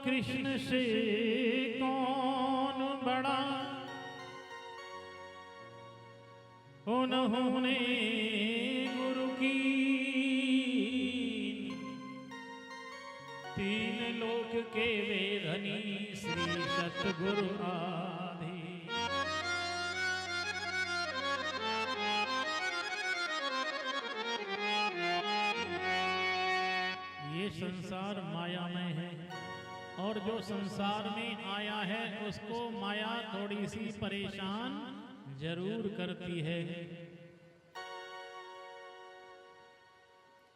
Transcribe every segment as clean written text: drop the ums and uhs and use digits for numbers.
कृष्ण से कौन बड़ा, उन्होंने गुरु की तीन लोक के वे धनी, श्री सतगुरु आदि। ये संसार मायामय है और जो संसार में आया है उसको माया थोड़ी सी परेशान जरूर करती है।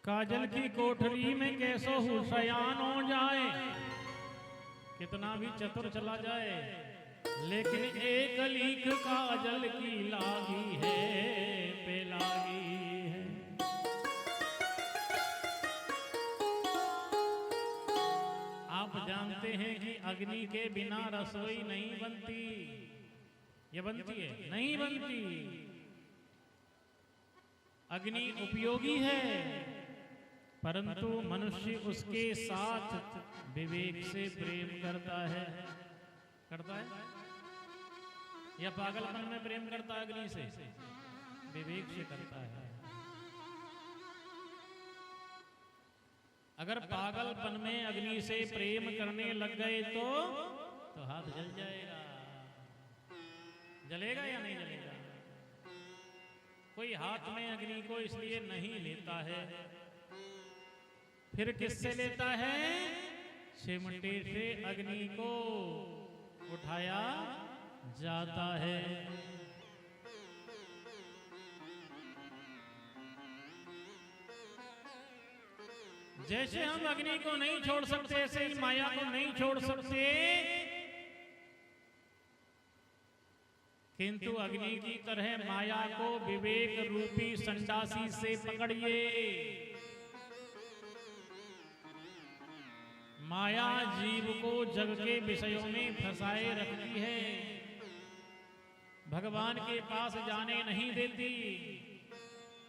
काजल की कोठरी में कैसो हुसैन हो जाए, कितना भी चतुर चला जाए, लेकिन एक लीक काजल की लागी है, पे लागी है। आप जानते हैं कि अग्नि के बिना रसोई नहीं बनती। ये बनती है? नहीं बनती। अग्नि उपयोगी है, परंतु मनुष्य उसके साथ विवेक से प्रेम करता है। करता है या पागलपन में प्रेम करता है? अग्नि से विवेक से करता है। अगर पागलपन में अग्नि से प्रेम करने लग गए तो हाथ जल जाएगा। जलेगा या नहीं जलेगा? कोई हाथ में अग्नि को इसलिए नहीं लेता है, फिर किससे लेता है? चिमटे से अग्नि को उठाया जाता है। जैसे हम अग्नि को नहीं छोड़ सकते, ऐसे ही माया को नहीं छोड़ सकते, किंतु अग्नि की तरह माया को विवेक रूपी संडासी से पकड़िए। माया जीव को जग के विषयों में फंसाए रखती है, भगवान के पास जाने नहीं देती।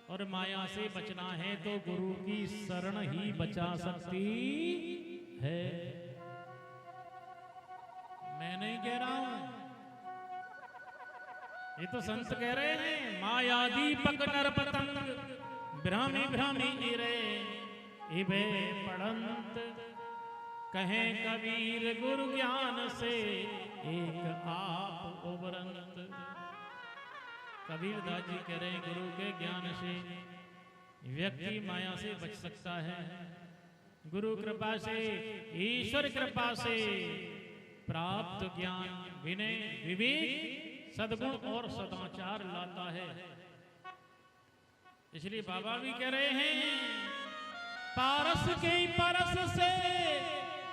और माया से बचना है तो गुरु की शरण ही बचा सकती है। मैं नहीं कह रहा हूं, ये तो संत कह रहे हैं। माया दीपक नर पतंग भ्रामी भ्रामी रे इबे पड़ंत, कहें कबीर गुरु ज्ञान से एक आप उबरंत। कबीरदास जी कह रहे हैं गुरु के ज्ञान से व्यक्ति माया से बच सकता है। गुरु कृपा से, ईश्वर कृपा से प्राप्त ज्ञान विनय विवेक सद्गुण और सदाचार लाता है। इसलिए बाबा भी कह रहे हैं, पारस के परस से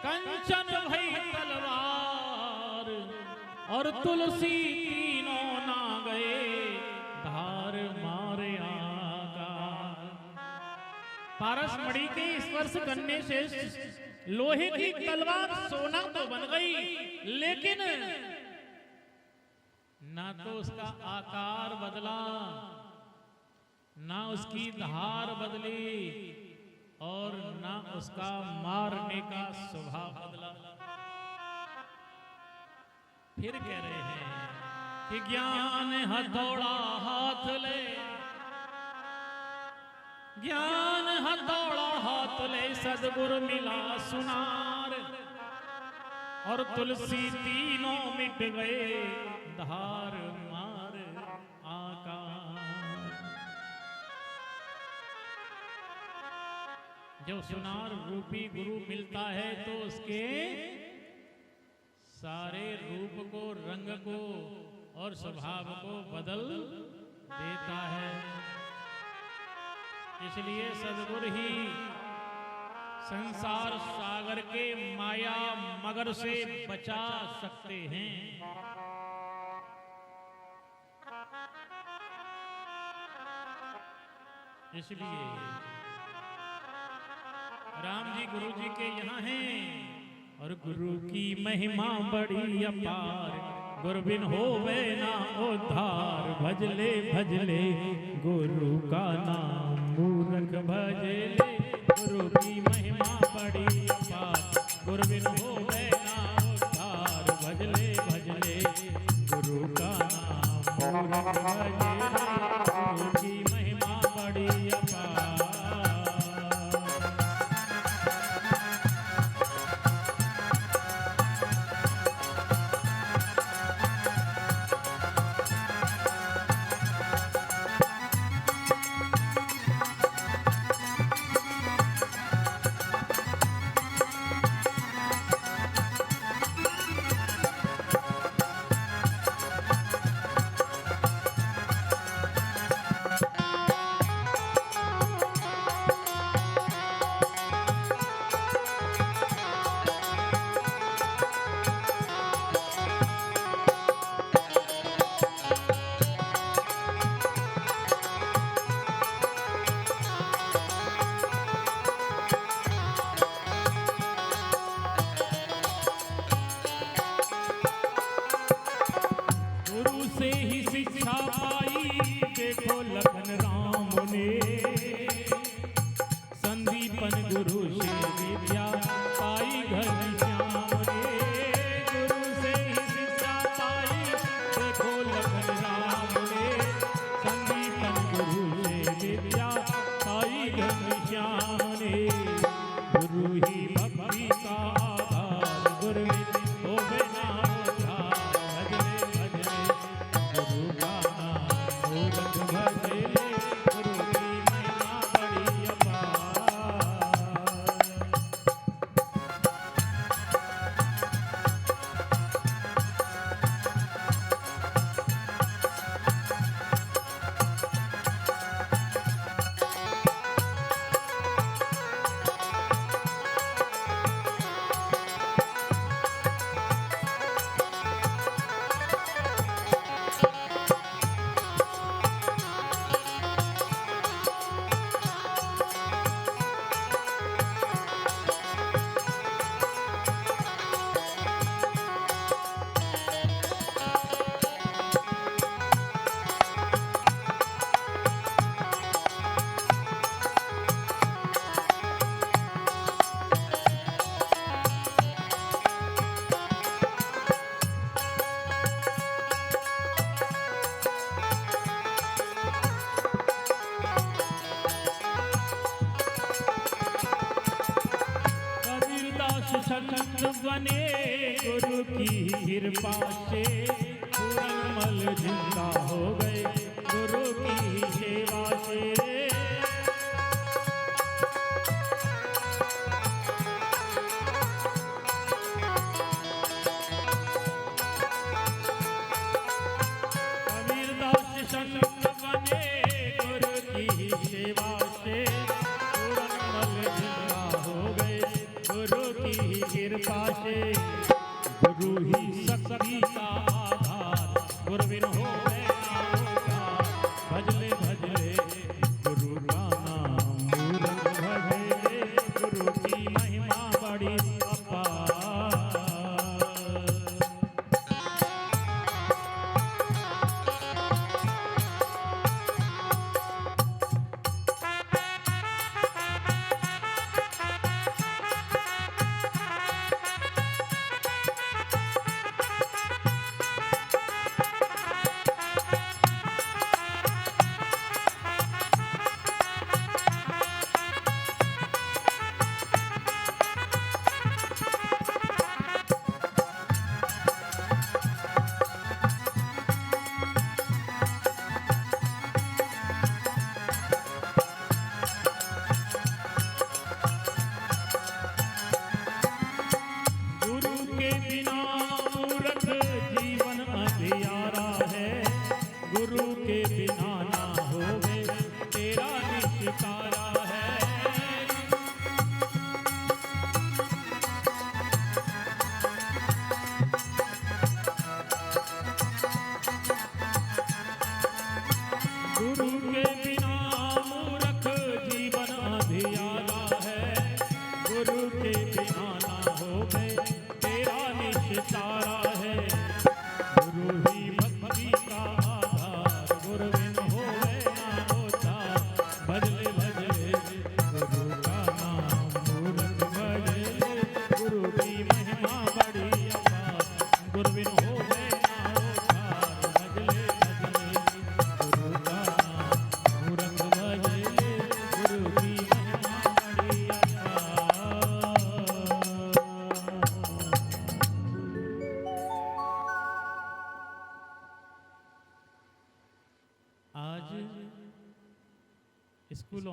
कंचन भई तलवार, और तुलसी तीनों ना गए धार मारे आकार। पारस मणि के स्पर्श करने से लोहे की तलवार सोना तो बन गई, लेकिन ना तो उसका आकार बदला, ना उसकी धार बदली, और ना उसका मारने का स्वभाव बदला। फिर कह रहे हैं कि ज्ञान हथौड़ा हाथ ले, ज्ञान हथौड़ा हाथ ले, सद्गुरु मिला सुनार, और तुलसी तीनों मिट गए धार मार आकार। जब सुनार रूपी गुरु मिलता है तो उसके सारे रूप को, रंग को और स्वभाव को बदल देता है। इसलिए सद्गुरु ही संसार सागर के माया मगर से बचा सकते हैं। इसलिए राम जी गुरु जी के यहाँ हैं, और गुरु की महिमा बड़ी अपार, गुरु बिन होवे ना उद्धार। भजले भजले गुरु का नाम, मूर्ख भजले। गुरु की महिमा बड़ी अपार, गुरु बिन होवे ना रंग भजे गुरु की महिमा बड़ी अपार। से ही शिक्षा पाई देखो लखन राम ने, संदीपन गुरु से विद्या पाई घनश्याम ने। गुरु से ही शिक्षा पाई देखो लखन राम ने, संदीपन गुरु से विद्या पाई घनश्याम ने। गुरु ही भक्ति का आधार, गुरु होवे नाम सखत बने गुरु की कृपा से, पूरनमल जिंदा हो गए गुरु की सेवा से। कबीरदास सखत बने गुरु की सेवा से, पूरनमल जिंदा हो गए गुरु की कृपा से। गुरु ही शक्ति का आधार, गुरु बिन होवे ना उद्धार। भजले भजले गुरु का नाम, मूरत भजले गुरु की महिमा बड़ी अपार।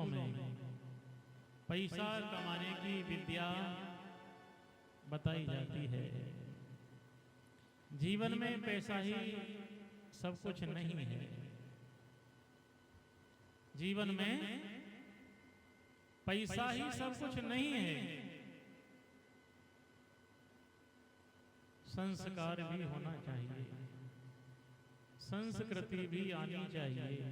में पैसा कमाने की विद्या बताई जाती है। जीवन में पैसा ही सब कुछ नहीं है। जीवन में पैसा ही सब कुछ नहीं है। संस्कार भी होना चाहिए, संस्कृति भी आनी चाहिए।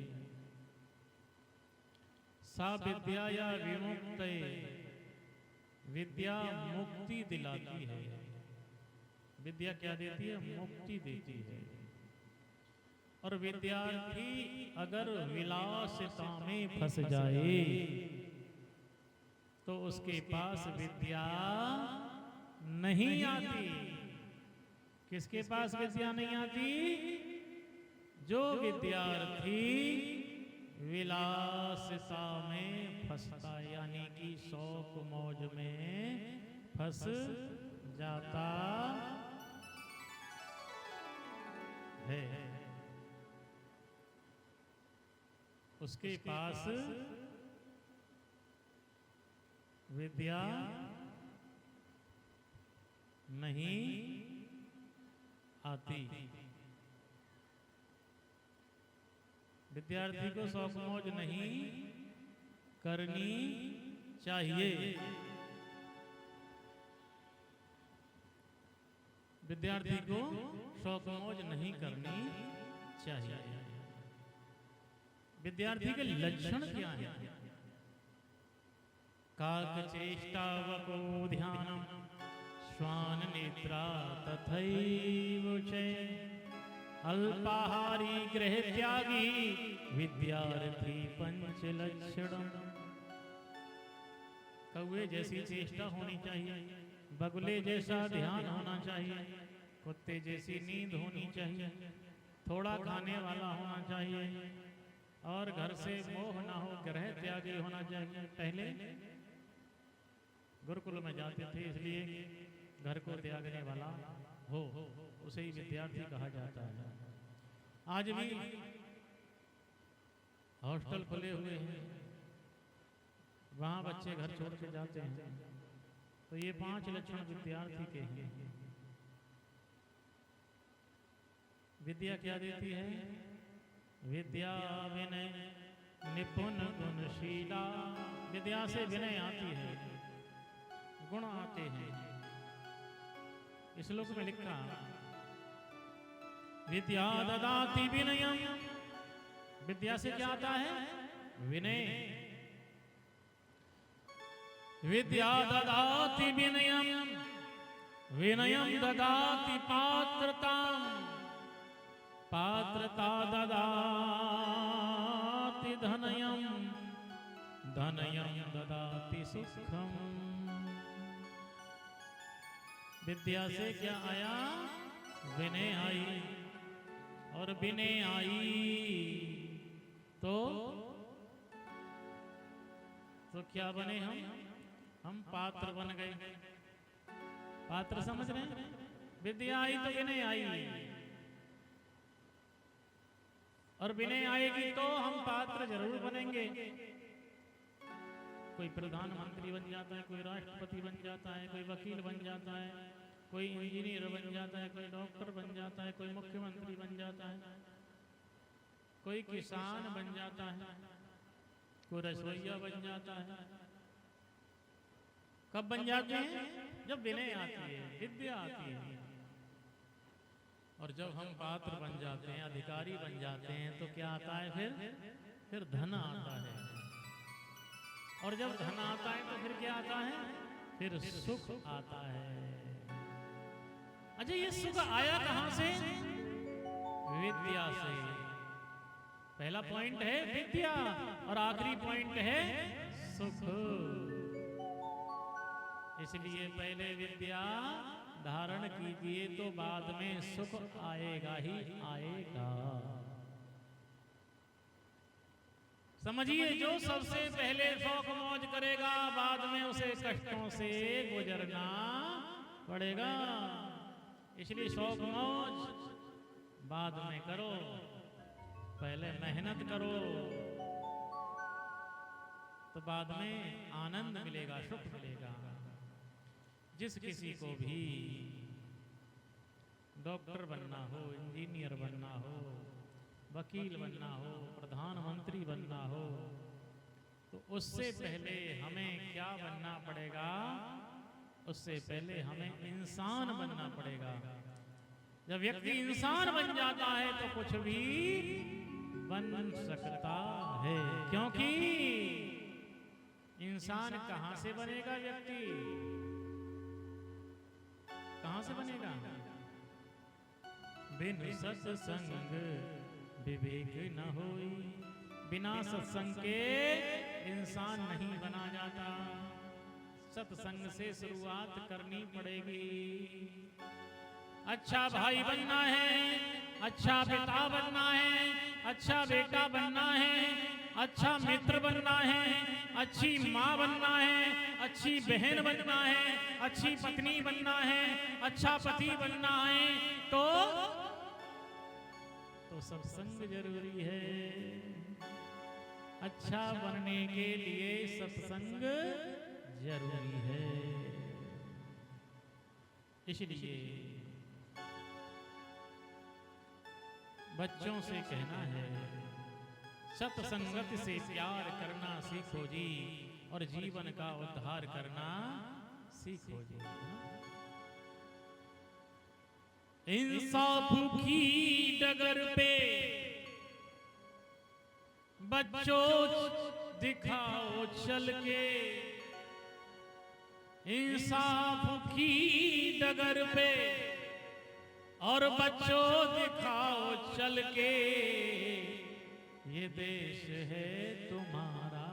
सा विद्या या विमुक्ते, विद्या मुक्ति दिलाती है। विद्या क्या देती है? मुक्ति देती है। और विद्यार्थी अगर विलासिता में फंस जाए तो उसके पास विद्या नहीं आती। किसके पास विद्या नहीं आती? जो विद्यार्थी विलासिता में फंसता, यानी कि शौक मौज में फंस जाता है, उसके पास विद्या नहीं आती। विद्यार्थी को शौक मौज नहीं करनी चाहिए। विद्यार्थी को शौक मौज नहीं करनी चाहिए। विद्यार्थी के लक्षण क्या हैं? काक चेष्टावको ध्यानम श्वान नेत्रा तथैव च अल्पाहारी गृह त्यागी विद्यार्थी पंच लक्षणम। कौवे जैसी चेष्टा होनी चाहिए, बगुले जैसा ध्यान होना चाहिए, कुत्ते जैसी नींद होनी चाहिए, थोड़ा खाने वाला होना चाहिए और घर से मोह ना हो, गृह त्यागी होना चाहिए। पहले गुरुकुल में जाते थे इसलिए घर को त्यागने वाला हो, उसे ही विद्यार्थी कहा जाता है। आज भी हॉस्टल खुले हुए हैं, वहाँ बच्चे घर छोड़ के जाते हैं। तो ये 5 लक्षण विद्यार्थी के हैं। विद्या क्या देती है? विद्या विनय निपुण गुणशीला। विद्या से विनय आती है, गुण आते हैं। इस श्लोक में लिखा विद्या ददाति विनयम। विद्या से क्या आता है? विनय। विद्या ददाति विनयम, विनयम ददाति पात्रताम, पात्रता ददाति धनयम, धनयम ददाति सुखम। विद्या से क्या आया? विनय आई, और विनय आई तो क्या बने हम पात्र बन गए। पात्र समझ रहे हैं? विद्या आई तो विनय आई, और विनय आएगी तो हम पात्र जरूर बनेंगे। कोई प्रधानमंत्री बन जाता है, कोई राष्ट्रपति बन जाता है, कोई वकील बन जाता है, कोई इंजीनियर बन जाता है, कोई डॉक्टर बन जाता है, कोई मुख्यमंत्री बन जाता है, कोई किसान बन जाता है, कोई रसोइया बन जाता है। कब बन जाते हैं? जब विनय आती है, विद्या आती है। और जब हम पात्र बन जाते हैं, अधिकारी बन जाते हैं, तो क्या आता है? फिर धन आता है। और जब धन आता है तो फिर क्या आता है? फिर सुख आता है। अच्छा, ये सुख आया कहां से? विद्या से। पहला पॉइंट है विद्या, और आखिरी पॉइंट है सुख। इसलिए पहले विद्या धारण कीजिए तो बाद में सुख आएगा ही आएगा। समझिए, जो सबसे पहले शौक मौज करेगा, बाद में उसे कष्टों से गुजरना पड़ेगा। इसलिए शौक मौज बाद में करो, पहले मेहनत करो। तो बाद में आनंद मिलेगा, सुख मिलेगा। जिस किसी को भी डॉक्टर बनना हो, इंजीनियर बनना हो, वकील बनना हो, प्रधानमंत्री बनना हो, तो उससे पहले हमें क्या बनना पड़ेगा? उससे पहले हमें इंसान बनना पड़ेगा। जब व्यक्ति इंसान बन जाता है तो कुछ भी बन सकता है, क्योंकि इंसान कहां से बनेगा? व्यक्ति कहां से बनेगा? बिन सत्संग विवेक न होई। बिना सत्संग के इंसान नहीं बना जाता। सत्संग से शुरुआत करनी पड़ेगी। अच्छा भाई बनना है, अच्छा पिता बनना है, अच्छा बेटा बनना है, अच्छा मित्र बनना है, अच्छी माँ बनना है, अच्छी बहन बनना है, अच्छी पत्नी बनना है, अच्छा पति बनना है, तो सत्संग जरूरी है। अच्छा बनने के लिए सत्संग जरूरी है। इसलिए बच्चों से कहना है, सत्संगत से प्यार करना सीखो जी, और जीवन का उद्धार करना सीखो जी। इंसाफ की डगर पे बच्चों दिखाओ चल के। इंसाफ की डगर पे और बच्चों दिखाओ चल के। ये देश है तुम्हारा,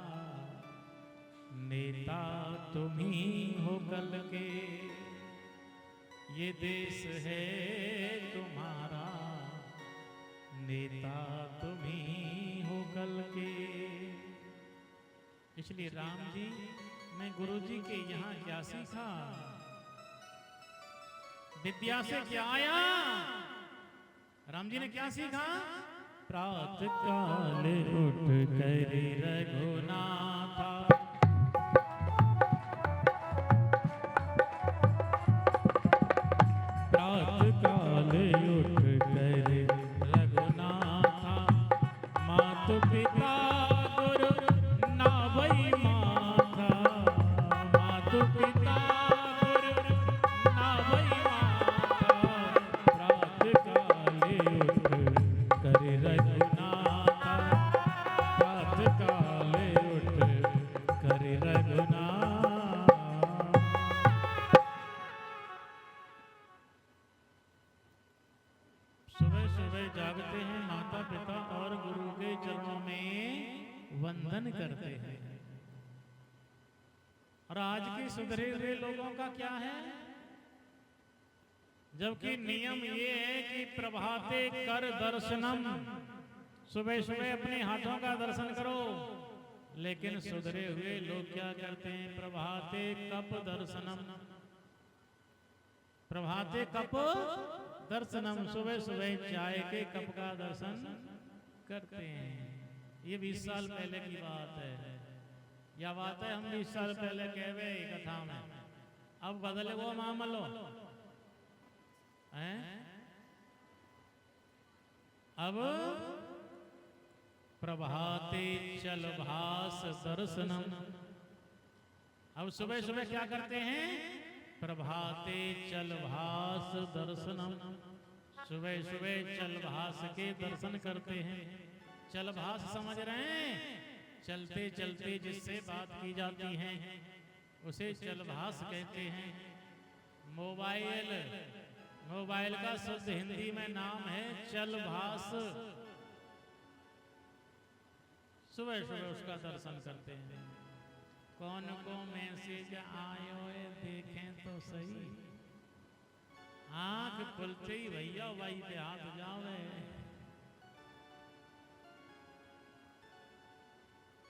नेता तुम ही हो कल के। ये देश है तुम्हारा, नेता तुम ही हो कल के। इसलिए राम जी, मैं गुरु जी के यहाँ क्या सीखा? विद्या से क्या आया? राम जी ने क्या सीखा? प्रातः काल उठ कर रघुनाथा, प्रातः काल उठ कर रघुनाथा, मातु पिता गुरु नावई माथा। मातु पिता गुरु नावई माथा, प्रातः काल उठ कर रघुनाथा, प्रातः काल उठ कर रघुनाथा। सुबह सुबह जागते हैं, माता पिता और गुरु के चरणों में वंदन करते हैं। और आज के सुधरे हुए लोगों का क्या है? जबकि नियम ये है कि प्रभाते कर दर्शनम, सुबह सुबह अपने हाथों का दर्शन करो। लेकिन सुधरे हुए लोग क्या करते हैं? प्रभाते कप दर्शनम, प्रभाते कप दर्शनम, सुबह सुबह चाय के कप का दर्शन करते हैं। ये 20 साल पहले की बात है। यह बात है हम 20 साल पहले कहवे कथा में, अब बदले वो मामलो हैं। अब प्रभाते चल भास दर्शनम। अब सुबह सुबह क्या करते हैं? प्रभाते चल भास दर्शनम, सुबह सुबह चल भास के दर्शन करते हैं। चल भास समझ रहे हैं? चलते चलते जिससे बात की जाती है उसे चल भास कहते हैं। मोबाइल, मोबाइल का शुद्ध हिंदी में नाम है चल भास। सुबह सुबह उसका दर्शन करते हैं। कौन को मैसेज आयो है देखें तो सही। आंख खुलते ही भैया भाई पे हाथ जावे।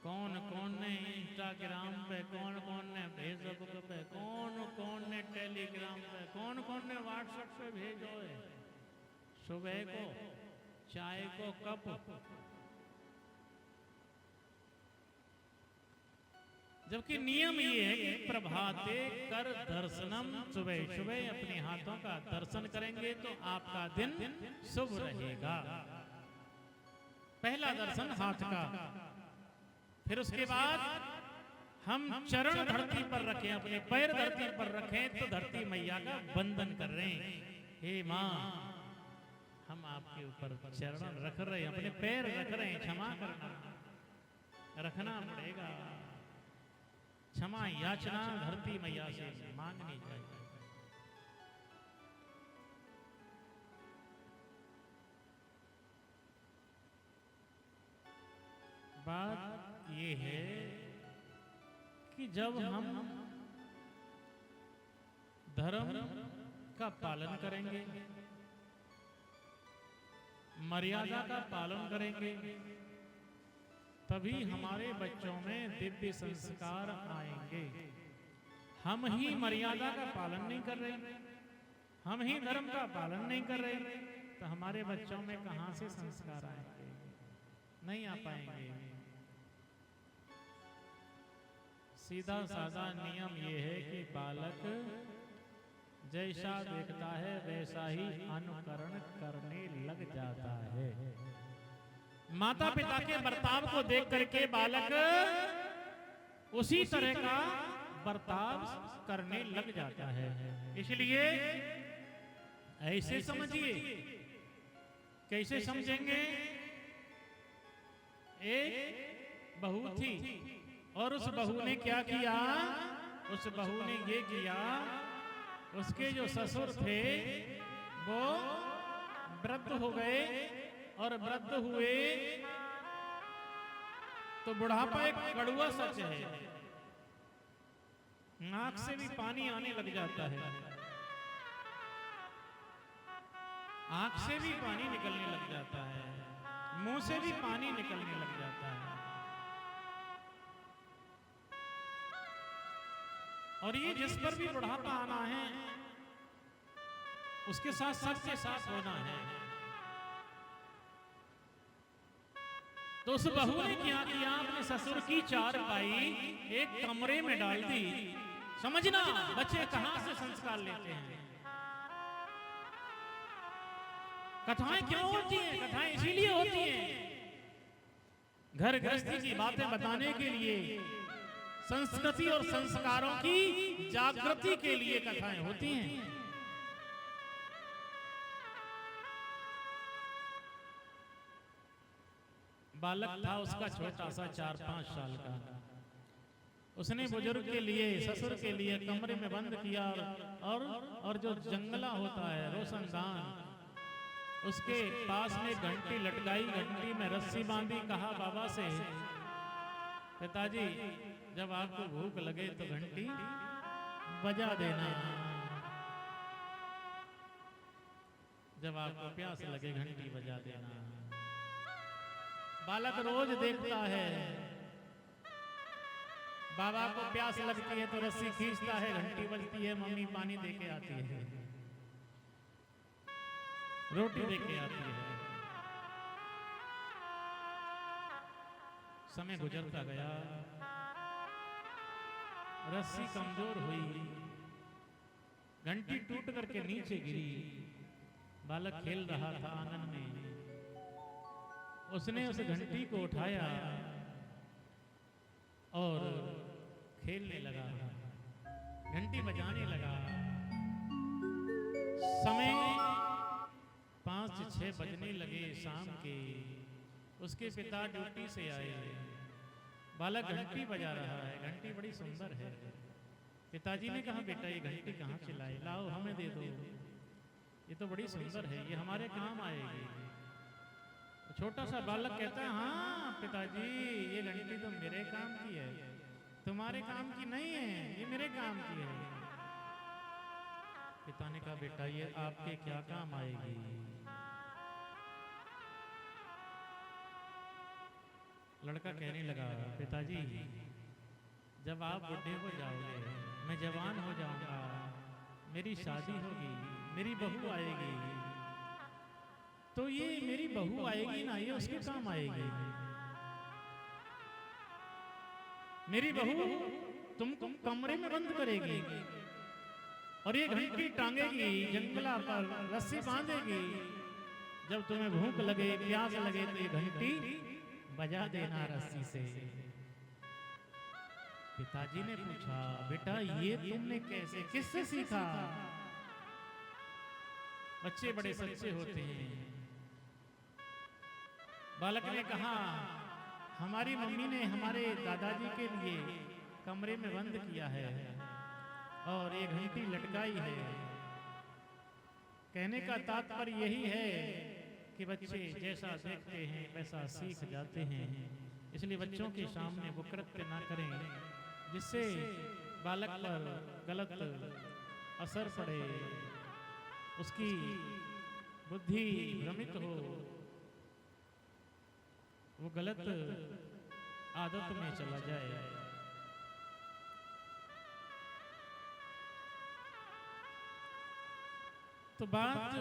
कौन कौन ने इंस्टाग्राम पे, कौन कौन ने फेसबुक पे, कौन कौन ने टेलीग्राम पे, कौन कौन ने व्हाट्सएप पे भेजो है। सुबह को चाय को कप जबकि नियम ये है कि प्रभाते कर दर्शनम, सुबह सुबह अपने हाथों का दर्शन करेंगे तो आपका दिन शुभ रहेगा। पहला दर्शन हाथ का। फिर उसके बाद हम चरण धरती पर रखें, अपने पैर धरती पर रखें तो धरती मैया का वंदन कर रहे हैं। हे माँ, हम आपके ऊपर चरण रख रहे हैं, अपने पैर रख रहे हैं, क्षमा करना, रखना पड़ेगा। क्षमा याचना धरती मैया से मांगनी चाहिए। बात ये है कि जब हम धर्म का पालन करेंगे, मर्यादा का पालन करेंगे, तभी हमारे बच्चों में दिव्य संस्कार आएंगे। हम ही मर्यादा का पालन नहीं कर रहे, हम ही धर्म का पालन नहीं कर रहे, तो हमारे बच्चों में कहां से संस्कार आएंगे? नहीं आ पाएंगे। सीधा साधा नियम ये है कि बालक जैसा देखता है वैसा ही अनुकरण करने लग जाता है। माता पिता के बर्ताव को देख करके बालक उसी तरह का बर्ताव करने लग जाता है। इसलिए ऐसे समझिए। कैसे समझेंगे? एक बहू थी और उस बहू ने क्या किया? उस बहू ने ये किया, उसके जो ससुर थे वो वृद्ध हो गए, और वृद्ध हुए तो बुढ़ापा एक कड़वा सच है, नाक से भी पानी आने लग जाता है, आंख से भी पानी निकलने लग जाता है, मुंह से भी पानी निकलने लग जाता है। और ये जिस पर भी बुढ़ापा आना है उसके साथ सबके साथ होना है। तो उस बहू ने क्या किया? अपने ससुर की चारपाई एक कमरे में डाल दी। समझना बच्चे कहां से संस्कार लेते हैं। कथाएं क्यों होती हैं? कथाएं इसीलिए होती हैं घर गृहस्थी की बातें बताने के लिए, संस्कृति और संस्कारों की जागृति के लिए कथाएं होती हैं। बालक था उसका छोटा सा 4-5 साल का। उसने बुजुर्ग के लिए, ससुर के लिए कमरे में बंद किया, और जो जंगला होता है रोशनदान, उसके पास में घंटी लटकाई, घंटी में रस्सी बांधी। कहा बाबा से, पिताजी जब आपको भूख लगे तो घंटी बजा देना, जब आपको प्यास लगे घंटी बजा देना। बालक रोज देखता है, बाबा को प्यास लगती है तो रस्सी खींचता है, घंटी बजती है, मम्मी पानी देके आती है, रोटी देके आती है। समय गुजरता गया, रस्सी कमजोर हुई, घंटी टूट करके नीचे गिरी। बालक खेल रहा था आंगन में, उसने उस घंटी को उठाया और खेलने लगा, घंटी बजाने लगा। समय 5-6 बजने लगे शाम के। उसके पिता ड्यूटी से आए, बालक घंटी बजा रहा है, घंटी बड़ी सुंदर है। पिताजी ने कहा बेटा ये घंटी कहाँ से लाए? लाओ हमें दे दो, ये तो बड़ी सुंदर है, ये हमारे काम आएगी। छोटा सा बालक कहता है हाँ पिताजी ये घंटी तो मेरे काम की है, तुम्हारे काम की नहीं है, ये मेरे काम की है। पिता ने कहा बेटा ये आपके क्या काम आएगी? लड़का कहने लगा पिताजी जब आप बुढ़े हो जाओगे, मैं जवान हो जाऊंगा, मेरी शादी होगी, मेरी बहू आएगी, तो ये मेरी बहू आएगी ना, ये उसके काम आएगी। मेरी बहू तुमको कमरे में बंद करेगी और ये घंटी टांगेगी, जंगला पर रस्सी बांधेगी। जब तुम्हें भूख लगे, प्यास लगे तो ये घंटी बजा देना रस्सी से। पिताजी ने पूछा, बेटा ये तुमने कैसे, किससे सीखा? बच्चे बड़े सच्चे होते हैं। बालक ने कहा, हमारी मम्मी ने हमारे दादाजी के लिए कमरे में बंद किया है और ये घंटी लटकाई है। कहने का तात्पर्य यही है कि बच्चे जैसा देखते हैं वैसा सीख जाते हैं। इसलिए बच्चों के सामने वो कृत्य ना करें जिससे बालक पर गलत असर पड़े, उसकी बुद्धि भ्रमित हो, वो गलत आदत में चला जाए। तो बात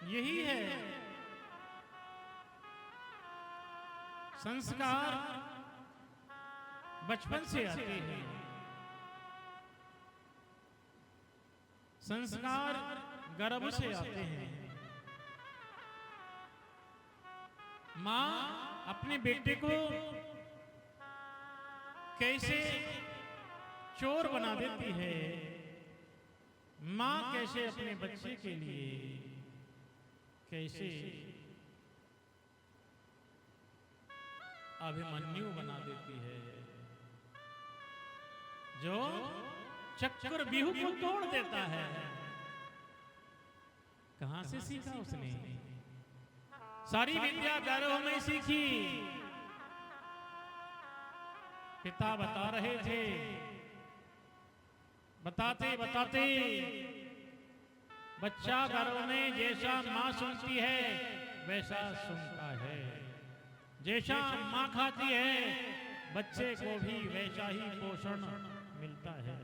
यही है, संस्कार बचपन से आते हैं। संस्कार गर्भ से आते हैं। माँ अपने बेटे को कैसे चोर बना देती है, माँ कैसे अपने बच्चे के लिए कैसे अभिमन्यु बना देती है, जो चक्कर बिहू को तोड़ देता है। कहां से सीखा उसने? सारी विद्या गर्भ में सीखी। पिता बता रहे थे, बताते बताते बच्चा गर्भ में जैसा माँ सुनती है वैसा सुनता है, जैसा माँ खाती है बच्चे को भी वैसा ही पोषण मिलता है।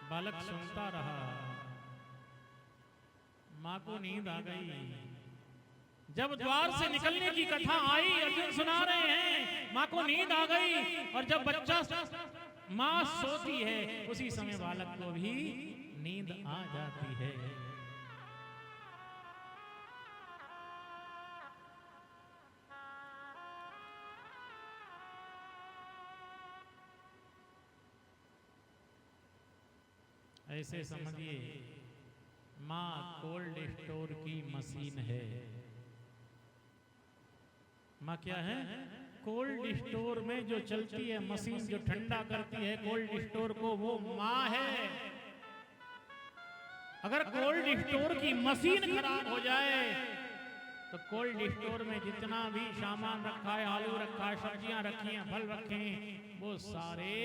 बालक सुनता रहा, माँ को नींद आ गई। जब द्वार से निकलने की कथा आई, अर्जुन सुना रहे हैं, माँ को नींद आ गई। और जब बच्चा माँ सोती है उसी समय बालक को भी नींद आ जाती है। ऐसे समझिए माँ कोल्ड स्टोर की मशीन है। माँ क्या है? कोल्ड स्टोर में जो चलती है मशीन, जो ठंडा करती है कोल्ड स्टोर को, वो माँ है। अगर कोल्ड स्टोर की मशीन खराब हो जाए तो कोल्ड स्टोर में जितना भी सामान रखा है, आलू रखा है, सब्जियां रखी हैं, फल रखे हैं, वो सारे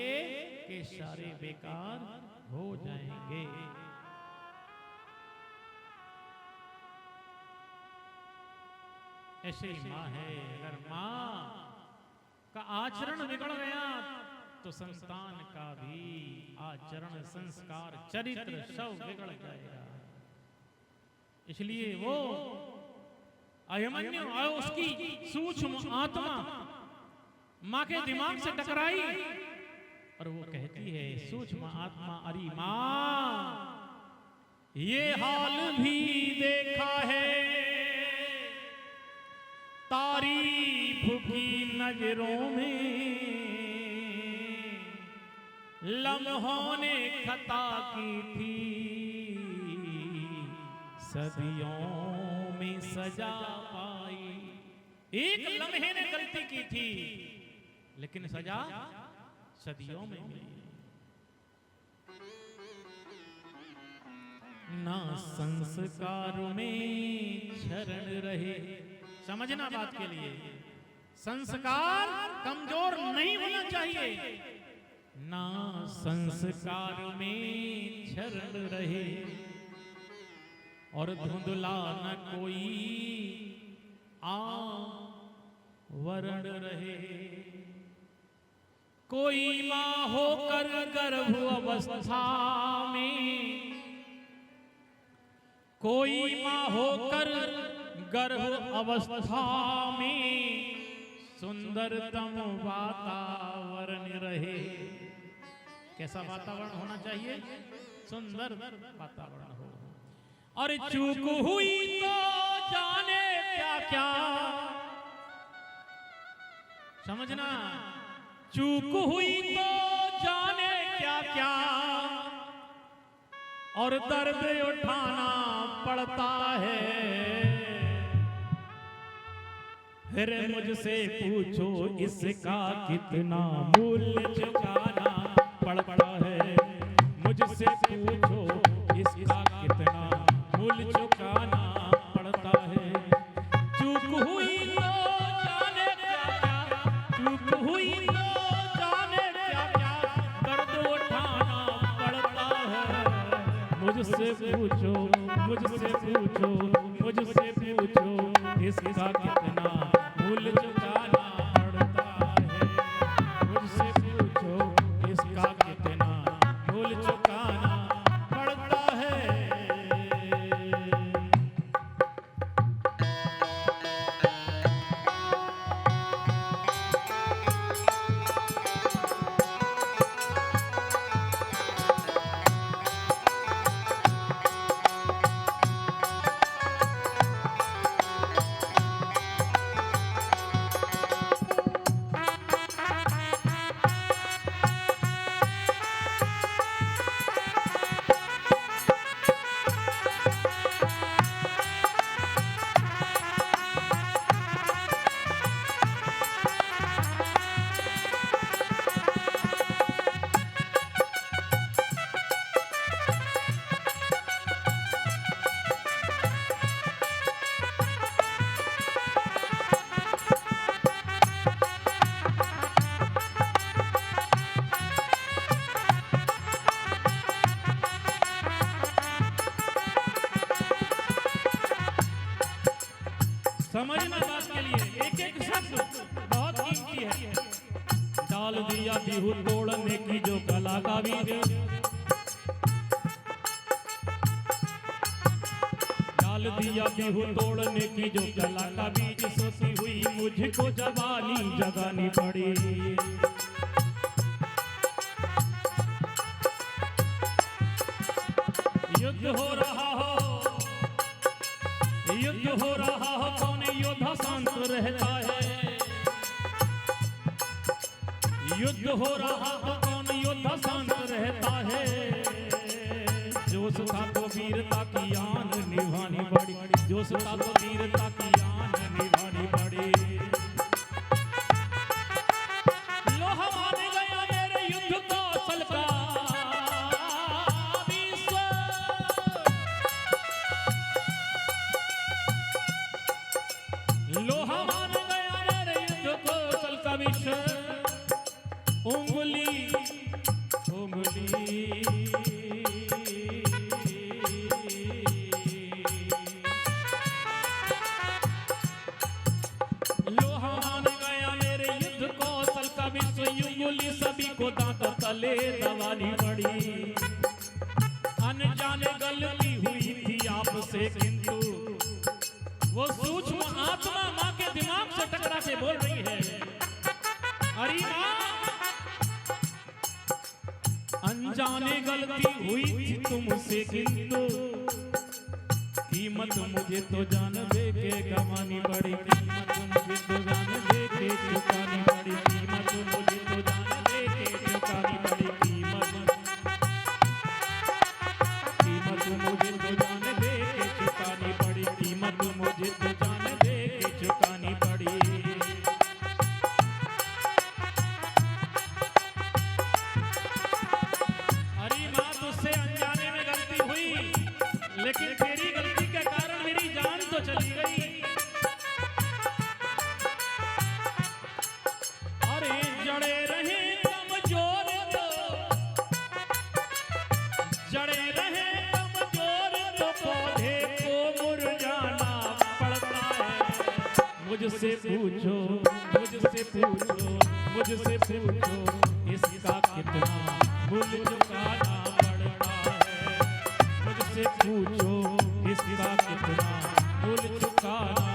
के सारे बेकार हो जाएंगे। ऐसे ही माँ है। अगर माँ का आचरण बिगड़ गया तो संतान का भी आचरण, संस्कार, चरित्र सब बिगड़ जाएगा। इसलिए वो अभिमन्यु और उसकी सूक्ष्म आत्मा माँ के दिमाग से टकराई और वो कहती है, सूक्ष्म आत्मा, अरे माँ ये हाल भी देखा है, तारीफ की नजरों में लम्हों ने खता की थी, सदियों में सजा पाई। एक लम्हे ने गलती की थी लेकिन सजा सदियों में मिली। ना संस्कार में शरण रहे। समझना बात के लिए, संस्कार कमजोर नहीं होना चाहिए। ना संस्कार में शरण रहे और धुंधला न कोई आवरण रहे। कोई माँ होकर गर्भ अवस्था में, कोई माँ होकर गर्भ अवस्था में सुंदरतम वातावरण रहे। कैसा वातावरण होना चाहिए? सुंदर वातावरण हो। और चूक हुई तो जाने क्या क्या, समझना, चूक हुई तो जाने क्या क्या, और दर्द उठाना पड़ता है। फिर मुझसे पूछो इसका कितना मूल्य चुकाना पड़ता है। मुझसे पूछो इसका कितना मूल्य चुकाना पड़ता है। चूक हुई तो जाने क्या क्या, चूक हुई तो जाने क्या क्या, दर्द उठाना पड़ता है। मुझसे पूछो, मुझसे पूछो, मुझसे पूछो इसका कितना मूल्य चुकाना पड़ता है। मुझसे पूछो इसका कितना मूल्य चुकाना पड़ता है। समझना बात के लिए, एक एक शब्द बहुत कीमती है। डाल दिया बिहू तोड़ने की जो कला का वीर, डाल दिया बिहू तोड़ने की जो कला का बीज, सोती हुई मुझको जवानी जगानी पड़ी। युद्ध हो रहा हो, युद्ध हो रहा हो, कौन योद्धा शांत रहता है। युद्ध हो रहा हो, कौन योद्धा शांत रहता है। जोश था तो वीरता की आन निभानी पड़ी, जोश था तो वीरता की आन निभानी पड़ी। लोहा मान गया मेरे युद्ध कौशल का लोहा मान गया मेरे युद्ध कौशल का विषय। उंगली उंगली लोहा मान गया मेरे युद्ध कौशल का विषय। उंगली सभी को दांत तले दबानी पड़ी। अनजाने गलती हुई थी आपसे, किंतु वो सूक्ष्म आत्मा माँ के दिमाग से टकरा के बोल रही है, अरे माँ, अनजाने गलती हुई थी तुमसे, किंतु कीमत मुझे तो जान दे के गंवानी पड़ी। कीमत मुझे तो जान दे के चुकानी पड़ी। कीमत मुझे तो जान दे के चुकानी पड़ी। कीमत मुझे तो जान दे के चुकानी पड़ी। कीमत मुझे तो जान दे के चुकानी पड़ी। अरे माँ, तुझसे अनजाने में गलती हुई, लेकिन तेरी गलती के कारण मेरी जान तो चली गई। अरे जड़े रहे कमजोर तो, जड़े रहे कमजोर तो पौधे को मुरझाना पड़ता है। मुझसे पूछो, मुझसे पूछो, मुझसे पूछो इसका कितना मूल्य चुकाना पड़ता है। मुझसे पूछो इसका कितना मूल्य चुकाना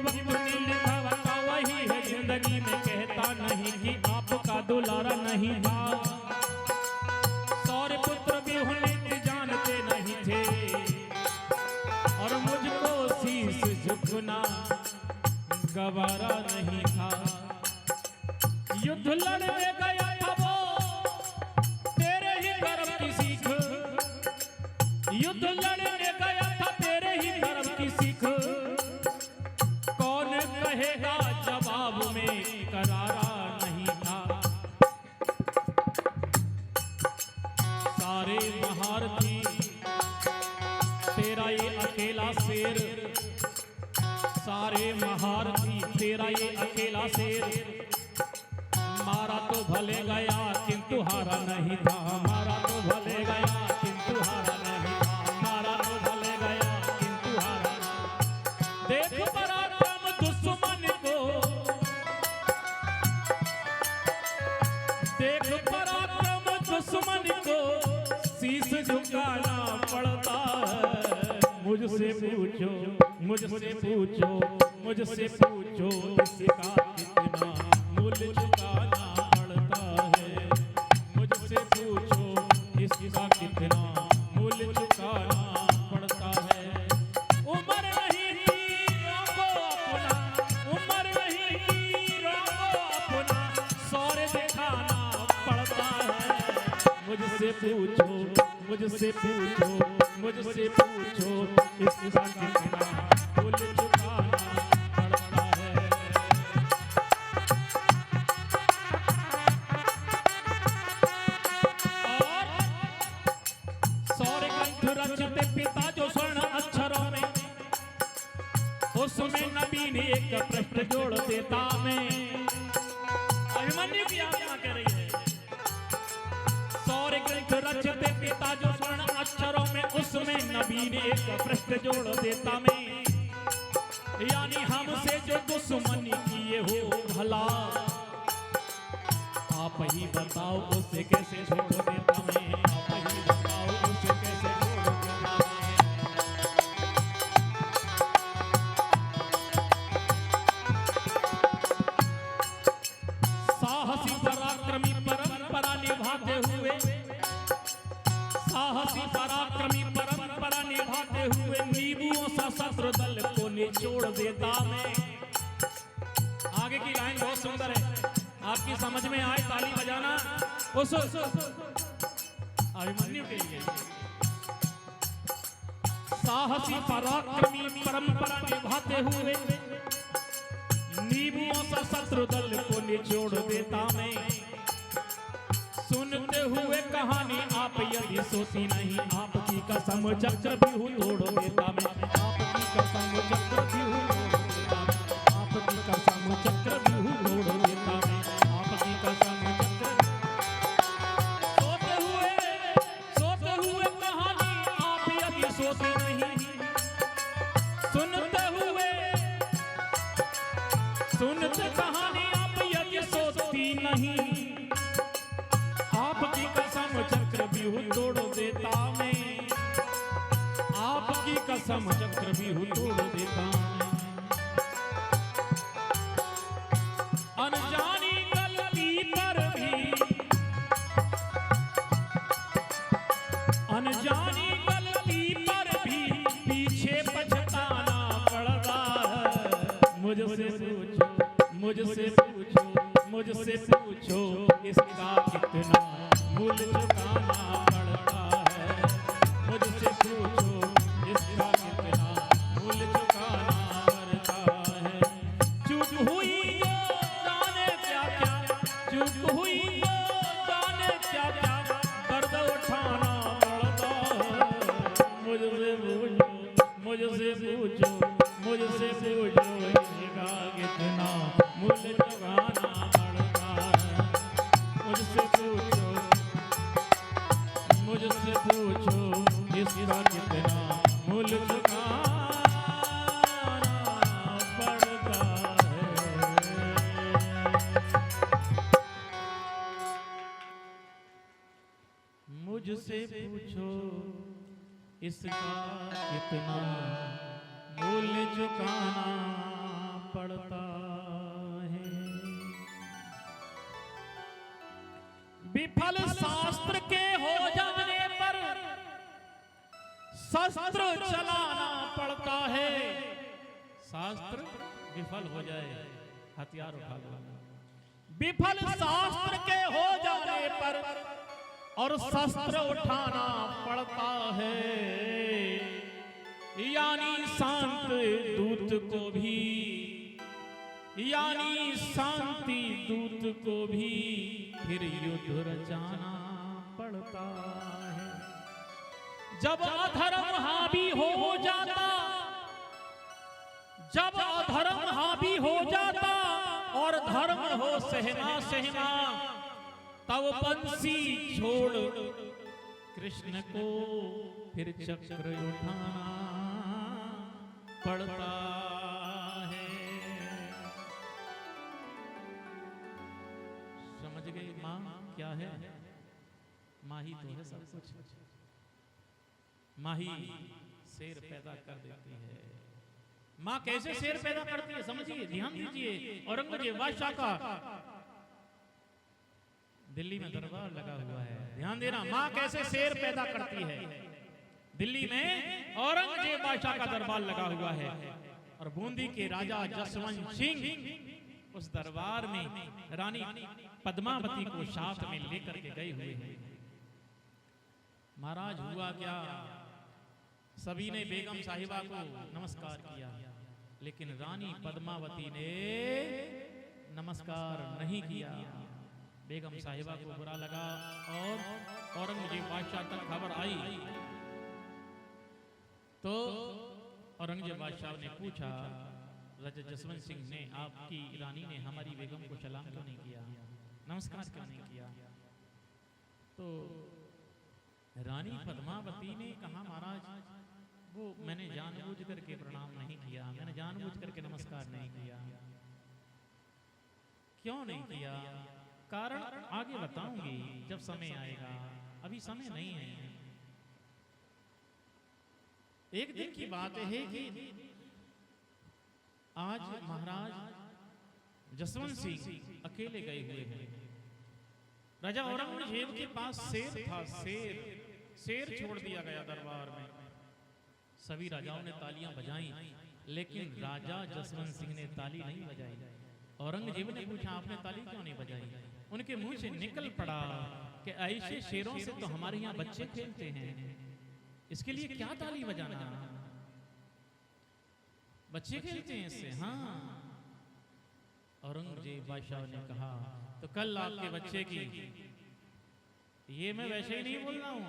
वक्त ने लिखा था वही है जिंदगी में, कहता नहीं कि आपका दुलारा नहीं था। सौर पुत्र भी होने जानते नहीं थे, और मुझको शीश झुकना गवारा नहीं था। युद्ध लड़ने गया था वो तेरे ही कर्म की सीख, युद्ध लड़ने गया था तेरे ही कर्म की सीख। कौन कहेगा जवाब में करारा नहीं था। सारे महारथी तेरा ये अकेला शेर, सारे महारथी तेरा ये अकेला शेर। मारा तो भले गया किंतु हारा नहीं था, मारा तो भले गया किंतु हारा नहीं था, मारा तो भले गया किंतु हारा नहीं। देख पराक्रम दुश्मन को, देख पराक्रम दुश्मन को शीश झुकाना पड़ता है। मुझसे पूछो, मुझसे पूछो, मुझसे पूछो इसका कितना मूल्य चुकाना पड़ता है। मुझसे पूछो इसका कितना मूल्य चुकाना पड़ता है। उम्र नहीं हीरों को अपना, उम्र नहीं हीरों को अपना सौर दिखाना पड़ता है। मुझसे पूछो, मुझसे पूछो, मुझसे पूछो इसका कितना मूल्य चुकाना पड़ता है। और सौर ग्रंथ रचते पिता जो स्वर्ण अक्षरों में, उसमें नबी ने एक प्रश्न जोड़ देता में। अभिमन्यु की आत्मा कह रही है, सौर ग्रंथ रचते पिता जो स्वर्ण अक्षरों में, उसमें नबी ने एक प्रश्न जोड़ देता में। यानी हमसे जो दुश्मनी किए हो भला, आप ही बताओ उसे कैसे छोड़ देता मैं, आप ही बताओ उसे कैसे छोड़ देता मैं। साहसी पराक्रमी परंपरा निभाते हुए, साहसी पराक्रमी परंपरा निभाते हुए नींबुओं सा शत्रु दल को निचोड़ देता मैं। आगे की लाइन बहुत सुंदर है, आपकी समझ में आए ताली बजाना उस अभिमन्यु के लिए। साहसी पराक्रमी परंपरा निभाते हुए नींबुओं सा शत्रु दल को निचोड़ देता मैं। सुनते हुए कहानी आप यदि सोती नहीं, आपकी कसम चक्र भी हूँ तोड़ देता मैं, आपकी कसम चक्र भी हूँ तोड़ देता मैं, आपकी कसम चक्र भी हूँ तोड़ देता मैं, आपकी कसम चक्र। सोते हुए कहानी आप यदि सोती नहीं, सुनते कहानी आप यदि सोती नहीं, आपकी कसम चक्र भी हूँ तोड़ देता मैं, आपकी कसम चक्र भी हूँ तोड़ देता मैं। अनजानी गलती पर भी, अनजानी गलती पर भी पीछे पछताना पड़ता है। मुझसे पूछो, मुझसे पूछो, मुझसे पूछो इसका कितना मूल्य चुकाना पड़ता है। मुझसे पूछो इसका कितना मूल्य चुकाना पड़ता है। चूक हुई जो जाने क्या क्या, चूक हुई जो जाने क्या क्या दर्द उठाना पड़ता है। मुझसे पूछो, मुझसे पूछो, मुझसे पूछो इसका कितना मूल्य चुकाना पड़ता है। मुझसे पूछो, मुझसे पूछो इसका कितना मूल्य चुकाना पड़ता है। मुझसे पूछो इसका कितना मूल्य चुकाना विफल शास्त्र के हो जाने पर शस्त्र चलाना पड़ता है। शास्त्र विफल हो जाए, हथियार उठा लो। विफल शास्त्र के हो जाने पर और शस्त्र उठाना पड़ता है। यानी शांत दूत को भी, यानी शांति दूत को भी फिर युद्ध रचाना पड़ता है। जब अधर्म हावी हो जाता, जब अधर्म हावी हो जाता और धर्म हो सहना सहना, तब बंसी छोड़ कृष्ण को फिर चक्र उठाना पड़ता है। समझ गई माँ क्या है? माँ ही तो है सब कुछ। माँ ही शेर पैदा कर देती है। माँ कैसे शेर पैदा करती है समझिए, ध्यान दीजिए। औरंगजेब बादशाह का दिल्ली में दरबार लगा हुआ है, ध्यान देना। माँ कैसे शेर पैदा करती है। दिल्ली में औरंगजेब बादशाह का दरबार लगा हुआ है और बूंदी के राजा जसवंत सिंह उस दरबार में रानी पद्मावती को साथ में लेकर के गए हुए हैं। महाराज हुआ क्या, सभी ने बेगम साहिबा को नमस्कार किया, लेकिन रानी पद्मावती ने नमस्कार नहीं किया। बेगम साहिबा को बुरा लगा और औरंगजेब बादशाह तक खबर आई तो औरंगजेब बादशाह ने पूछा, राजा जसवंत सिंह ने आपकी रानी ने हमारी बेगम को सलाम क्यों नहीं किया, नमस्कार क्यों नहीं किया? तो रानी पद्मावती ने कहा, महाराज वो मैंने जानबूझ करके प्रणाम नहीं किया, मैंने जानबूझ करके नमस्कार नहीं किया। क्यों नहीं किया? कारण आगे बताऊंगी जब समय आएगा, अभी समय नहीं है। एक दिन की बात है कि आज महाराज जसवंत सिंह अकेले गए हुए हैं। राजा औरंगजेब के पास शेर था, शेर छोड़ दिया गया दरबार में। सभी राजाओं ने तालियां बजाई, लेकिन राजा जसवंत सिंह ने ताली नहीं बजाई। औरंगजेब ने पूछा, आपने ताली क्यों नहीं बजाई? उनके मुंह से निकल पड़ा कि ऐसे शेरों से तो हमारे यहाँ बच्चे खेलते हैं, इसके लिए क्या ताली बजाना? बच्चे खेलते हैं इससे। हाँ। औरंगजेब बादशाह ने कहा, तो कल आपके बच्चे की, ये मैं वैसे ही नहीं बोल रहा हूं,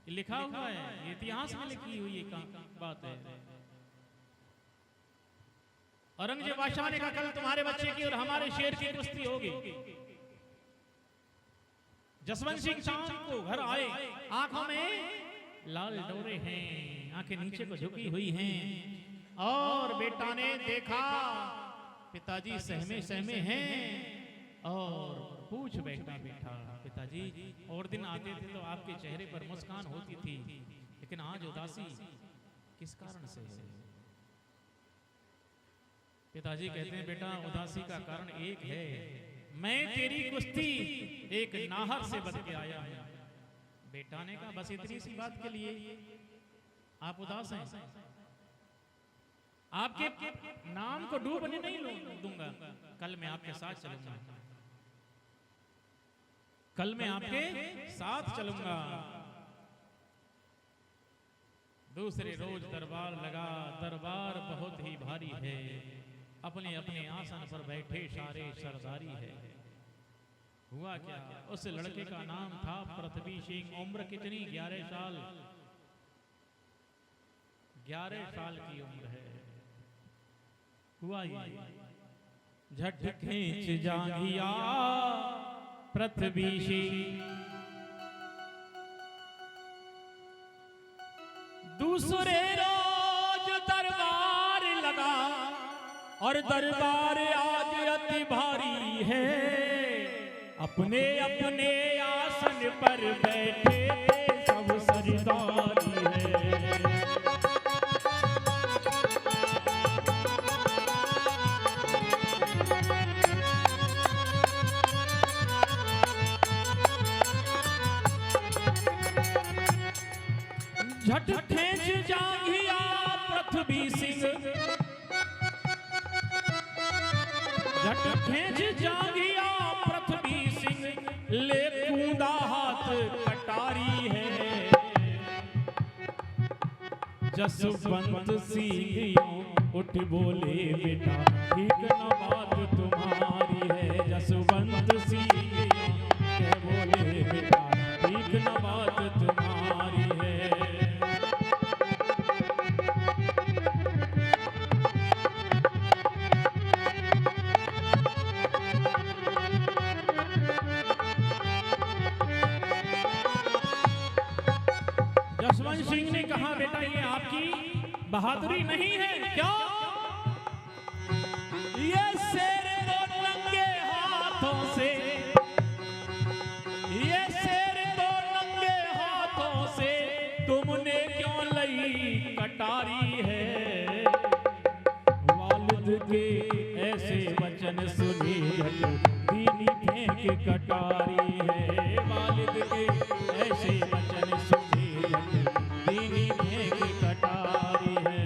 लिखा हुआ है, इतिहास में लिखी हुई बात है। औरंगजेब बादशाह ने कहा, कल तुम्हारे बच्चे की और हमारे शेर की कुश्ती होगी। जसवंत सिंह शाम को घर आए, आंखों में लाल डोरे हैं, आंखें नीचे को झुकी हुई हैं, और बेटा ने देखा पिताजी सहमे सहमे हैं और पूछ बैठा बैठा, पिताजी और दिन आते थे तो आपके चेहरे पर मुस्कान होती थी, लेकिन आज उदासी किस कारण से है? पिताजी कहते हैं, बेटा उदासी का कारण एक है, मैं तेरी कुश्ती एक नाहर से बच के आया हूं। बेटा ने कहा, बस इतनी सी बात के लिए आप उदास हैं? आपके नाम को डूबने नहीं दूंगा, कल मैं आपके साथ चलूंगा, कल मैं आपके साथ चलूंगा। दूसरे रोज दरबार लगा, दरबार बहुत ही भारी है, अपने अपने आसन पर बैठे सारे सरदारी है। हुआ क्या, उस लड़के का नाम था पृथ्वी सिंह। उम्र कितनी? 11 साल। 11 साल की उम्र है। हुआ ये, झट खींच जांघिया पृथ्वी सिंह, दूसरे रोज दरबार लगा, और दरबार आज अति भारी है, अपने अपने आसन पर बैठे सब सरदारी है। झट खेच जांघिया पृथ्वी सिंह, झट खेच जांघिया पृथ्वी सिंह, ले कूदा हाथ कटारी है। जसवंत सिंह उठ बोले बेटा ठीक न बात तुम्हारी है। जसवंत सिंह के बोले बेटा ठीक न बात तुम्हारी है। जसवंत सिंह ने कहा बेटा ये आपकी बहादुरी नहीं है क्या? ये शेर तो नंगे हाथों से, ये शेर तो नंगे हाथों से तुमने क्यों लई कटारी है। वालिद के ऐसे वचन सुनी दीनी फेंक कटारी है। वालिद के ऐसे वचन सुनी दीनी फेंक कटारी है।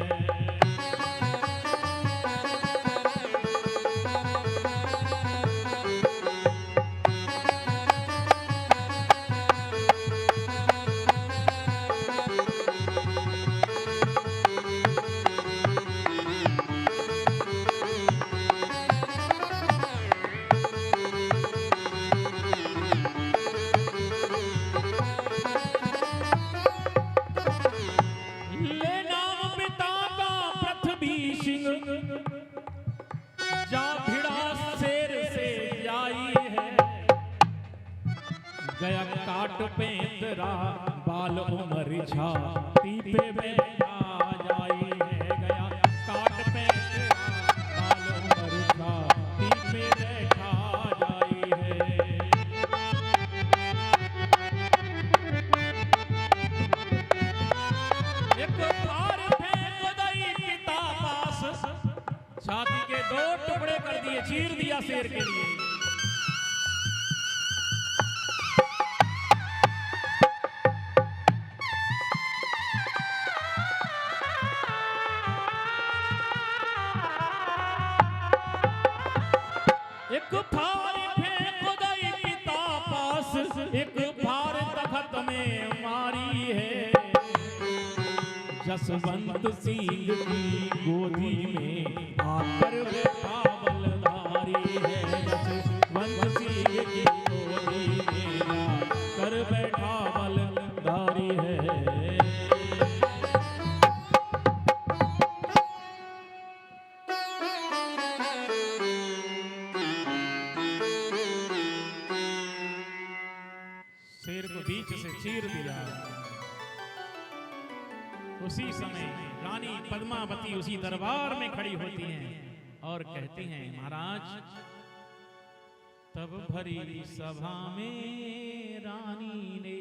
जा भिड़ा शेर से जाई है। गया काट पेंतरा बाल उमर छाती पे बैठा जाई है। गया काट पेंतरा बाल उमर छाती पे बैठा जाई है। एक बार फेंक दई पिता पास, छाती के दो टुकड़े कर दिए, चीर दिया शेर के लिए। एक फार फेंक दई पिता पास, एक फार तखत में मारी है। जसवंत सिंह की गोदी में आकर बैठा बलधारी है। जसवंत सिंह की गोदी में आकर बैठा बलधारी है। शेर को बीच से चीर दिया। उसी समय रानी पद्मावती उसी दरबार में खड़ी होती हैं और कहती हैं महाराज तब भरी सभा में रानी ने,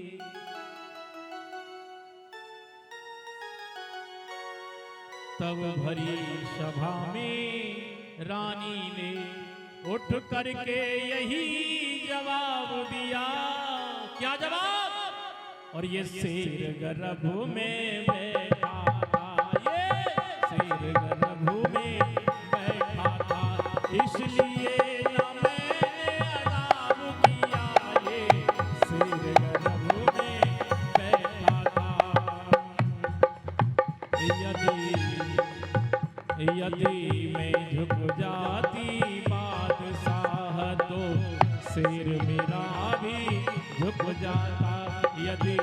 तब भरी सभा में रानी ने उठ करके यही जवाब दिया। क्या जवाब? और ये शेर गर्भ में बैठा था, ये शेर गर्भ में बैठा था, इसलिए न मैंने अदाब किया। ये शेर गर्भ में बैठा था। यदि मैं झुक जाती बादशाह तो शेर मेरा भी झुक जाता। यदि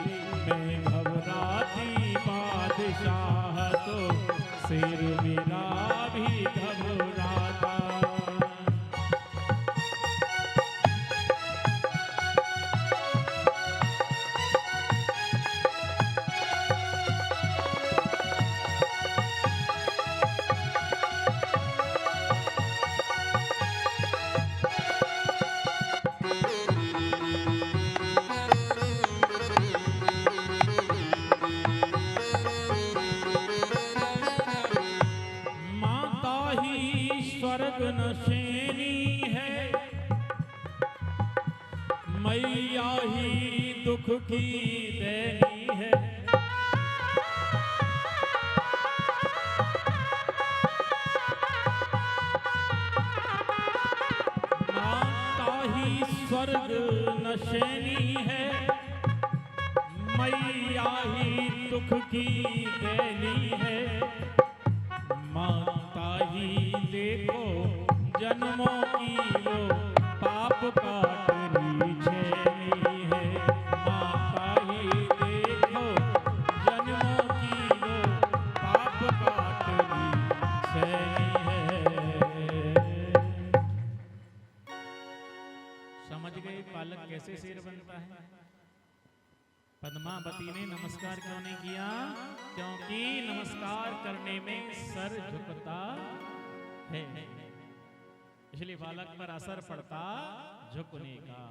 मैं घबराती बादशाह तो शेर मेरा भी घबराता। नशेनी है मैया ही दुख की देनी है। स्वर्ग नशैनी है, मैया ही दुख की देनी है। माता ही देखो जन्मों की वो पाप काटनी छेनी है। माता ही देखो जन्मों की वो पाप काटनी छेनी है। समझ गए बालक कैसे शेर बनता है? पद्मावती ने नमस्कार क्यों नहीं किया? क्योंकि नमस्कार करने में सर झुकता है, इसलिए बालक पर असर पड़ता झुकने का,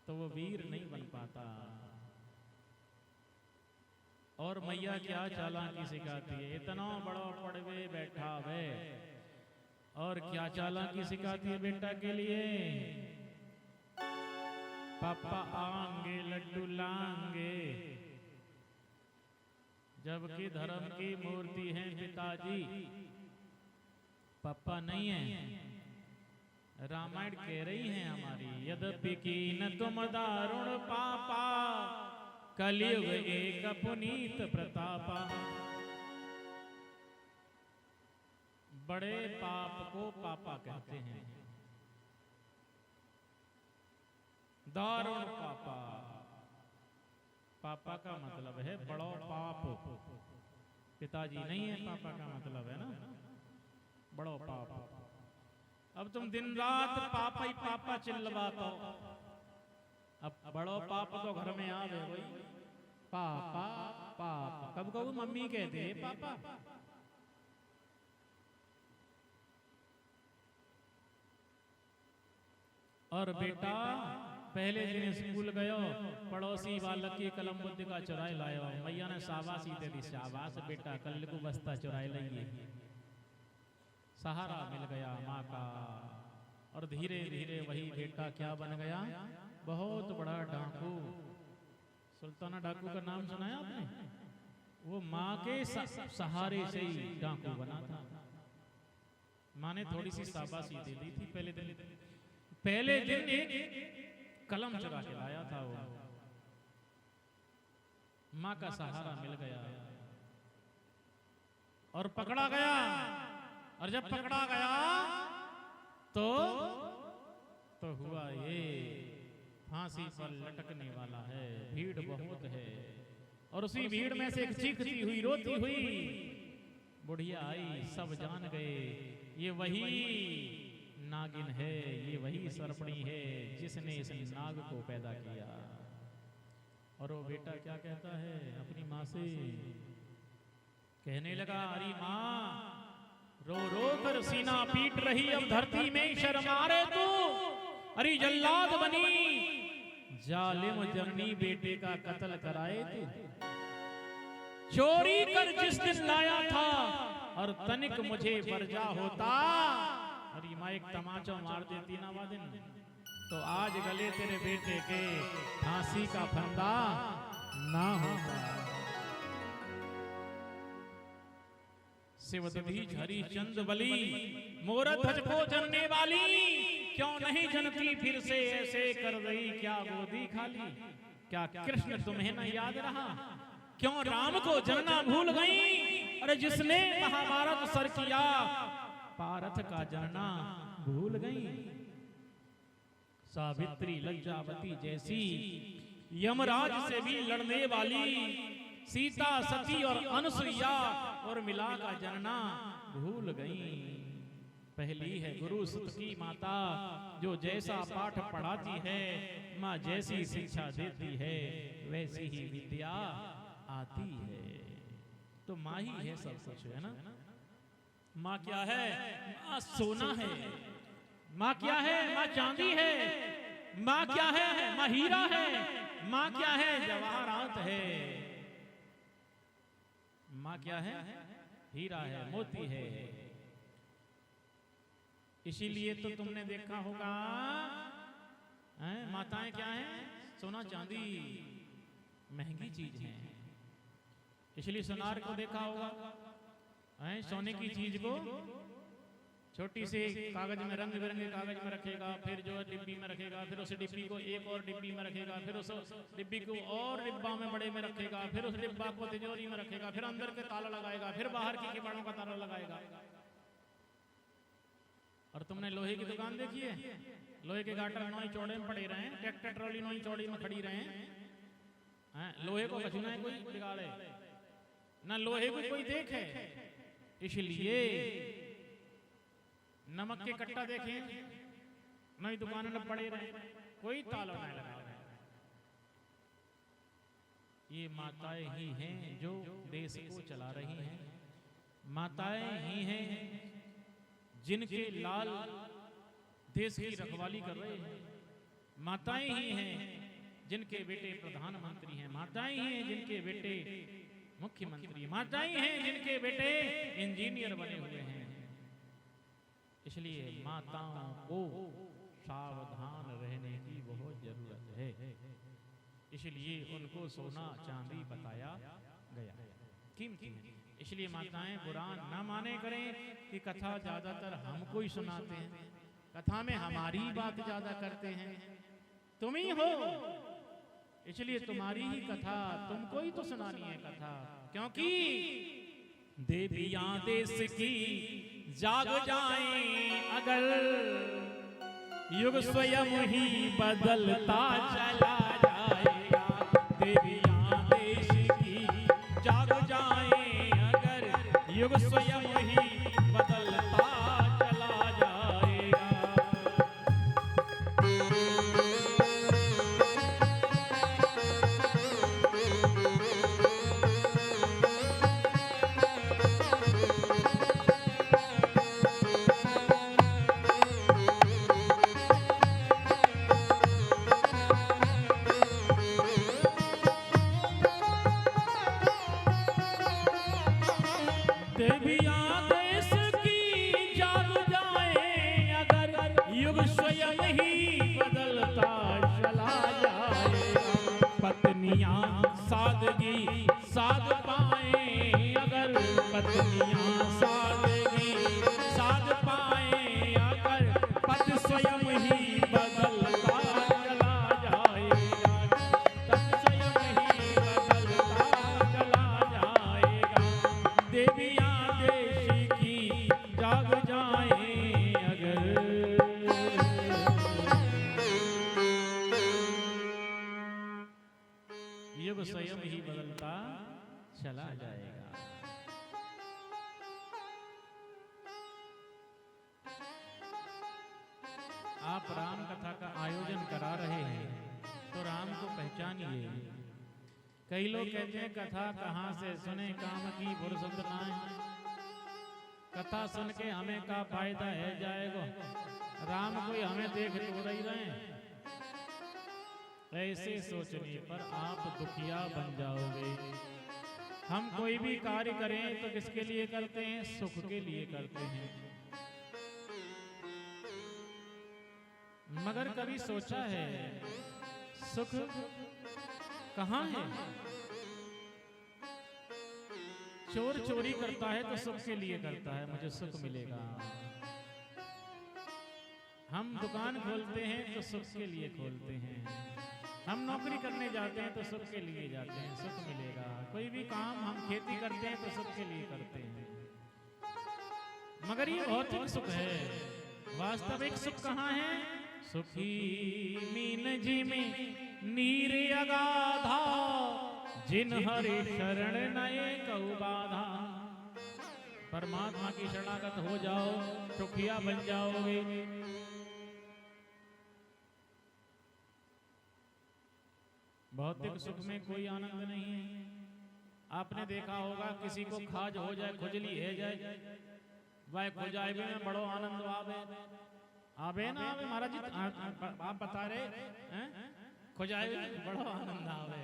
तो वो वीर नहीं बन पाता। और मैया क्या चालाकी सिखाती है, इतना बड़ा पड़वे बैठा वे, और क्या चालाकी सिखाती है बेटा के लिए। पापा आएंगे लड्डू लाएंगे, जबकि धर्म की मूर्ति है पिताजी, पापा नहीं है। रामायण कह रही है हमारी, यद्यपि कीन तुम दारुण पापा, कलयुग एक पुनीत प्रतापा। बड़े पाप को पापा कहते हैं, दारुण पापा। पापा का मतलब है बड़ो पाप, पिताजी नहीं है पापा का मतलब है ना, बड़ो पाप। अब तुम दिन रात पापा ही पापा चिल्लवाते हो, अब बड़ो पाप तो घर में आ गए भाई, पापा पापा। कब कब मम्मी कहते हैं पापा। और बेटा पहले दिन स्कूल गयो, पड़ोसी बालक की कलम बुद्ध का चुराए लायो, मैया ने शाबाशी दे दी, शाबाश बेटा कल को बस्ता चुराए लाइए। सहारा मिल गया माँ का, और धीरे धीरे वही बेटा क्या बन गया, बहुत बड़ा डाकू। सुल्ताना डाकू का नाम सुना है आपने? वो माँ के सहारे से ही डाकू बना था। माँ ने थोड़ी सी शाबाशी दे दी थी। पहले दिन एक कलम चुरा के लाया था वो, माँ का सहारा मिल गया और पकड़ा गया। और जब पकड़ा गया तो हुआ ये, फांसी पर लटकने वाला है, भीड़ बहुत है। और उसी भीड़ में से एक चीखती हुई रोती हुई बुढ़िया आई, सब जान गए ये वही नागिन है, ये वही सर्पणी है जिसने इस नाग को पैदा किया। और वो बेटा क्या कहता है अपनी माँ से, कहने लगा, अरे माँ रो रो कर सीना पीट रही, अब धरती में शर्म आ रहे तू। अरे जल्लाद बनी, जालिम जमनी बेटे का कत्ल कराए थे, चोरी कर जिस दिन लाया था, और तनिक मुझे वर्जा होता। अरे माँ एक तमाचा मार देती ना वो दिन, तो आज गले तेरे बेटे के फांसी का फंदा ना होता। शिवदधी हरिचंद बली, मोर ध्वज को जनने वाली, क्यों नहीं जनती फिर से ऐसे कर रही क्या गोदी खाली। क्या कृष्ण तुम्हें न याद रहा, क्यों राम को जनना भूल गई। अरे जिसने महाभारत सर किया, पारथ का जनना भूल गई। सावित्री लज्जावती जैसी यमराज से भी लड़ने वाली, सीता सती और अनुसुईया और मिला का जनना भूल गई। पहली है गुरु सुत की माता, जो जैसा पाठ पढ़ाती है, माँ जैसी शिक्षा देती है, वैसी ही विद्या आती है। तो माँ ही है सब कुछ, है ना। माँ क्या है, माँ सोना है। माँ क्या है, माँ चांदी है। माँ क्या है, माँ हीरा है। माँ क्या है, जवाहरात है। माँ क्या है, हीरा है, मोती है। इसीलिए तो तुमने देखा होगा माताएं क्या हैं, सोना चांदी महंगी चीज है। इसलिए सोनार को देखा होगा, सोने की चीज को छोटी सी कागज में, रंग बिरंगे कागज में रखेगा, फिर जो है डिब्बी में रखेगा, फिर उस डिब्बी को एक और डिब्बी में रखेगा, फिर उस डिब्बी को और डिब्बा में बड़े में रखेगा, फिर उस डिब्बा को तिजोरी में रखेगा, फिर अंदर के ताला लगाएगा, फिर बाहर की किवाड़ों का ताला लगाएगा। और तुमने लोहे की दुकान देखी है? लोहे के गाटर नोई चौड़े में पड़े रहे, ट्रैक्टर ट्रॉली नोई चौड़ी में खड़ी रहे हैं। लोहे को कछु ना कोई बिगाड़े, ना लोहे को कोई देखे। इसलिए नमक के कट्टा देखें, नई दुकान में पड़े रहे, कोई ताला नहीं लगा रहे। ये माताएं ही हैं जो देश को चला रही हैं। माताएं ही हैं जिनके लाल देश की रखवाली कर रहे हैं। माताएं ही हैं जिनके बेटे प्रधानमंत्री हैं। माताएं ही हैं जिनके बेटे मुख्यमंत्री। माताएं हैं जिनके बेटे इंजीनियर बने हुए हैं। इसलिए माताओं को सावधान रहने की बहुत जरूरत है। इसलिए उनको सोना चांदी बताया गया, कीमती है। इसलिए माताएं बुरा ना माने करें कि कथा ज्यादातर हमको ही सुनाते हैं, कथा में हमारी बात ज्यादा करते हैं। तुम ही हो, इसलिए तुम्हारी ही कथा तुमको ही तो सुनानी है कथा। क्योंकि देवियां देश की जाग जाएं अगर, युग स्वयं ही बदलता चला जाएगा। देवियां देश की जाग जाएं अगर, युग स्वयं ही बदलता चला जाएगा। सादगी साध पाए अगर, पत्नियां सादगी साध पाए अगर, पति स्वयं ही बदलता चला जाएगा। पति स्वयं ही बदलता चला जाएगा। देवियां देश की जाग जाए अगर, युग स्वयं ही बदलता चला जाएगा। आप राम कथा का आयोजन करा रहे हैं तो राम को पहचानिए। कई लोग कहते हैं कथा कहाँ से सुने, काम की फुर्सत ना है, कथा सुन के हमें का फायदा है जाएगा, राम कोई हमें देख तो रही रहे। ऐसे सोचने पर आप दुखिया बन जाओगे। हम कोई भी कार्य करें तो किसके लिए करते हैं? सुख के लिए करते हैं। मगर कभी सोचा है सुख कहाँ है? चोर चोरी करता है तो सुख के लिए करता है, मुझे सुख मिलेगा। हम दुकान खोलते हैं तो सुख के लिए खोलते हैं। हम नौकरी करने जाते हैं तो सुख के लिए जाते हैं, सुख मिलेगा। कोई भी काम हम खेती करते हैं तो सुख के लिए करते हैं। मगर ये भौतिक सुख है, वास्तविक सुख कहाँ है? सुखी मीन जी में नीर अगाधा, जिन हरि शरण नए कऊ बाधा। परमात्मा की शरणागत हो जाओ, सुखिया बन जाओगे। भौतिक सुख में कोई आनंद नहीं है। आपने देखा होगा किसी को खाज हो जाए, खुजली है जाए, वह खुजाए में बड़ो आनंद आवे। आवे ना आवे महाराज जी, आप बता रहे हैं खुजाए में बड़ो आनंद आवे।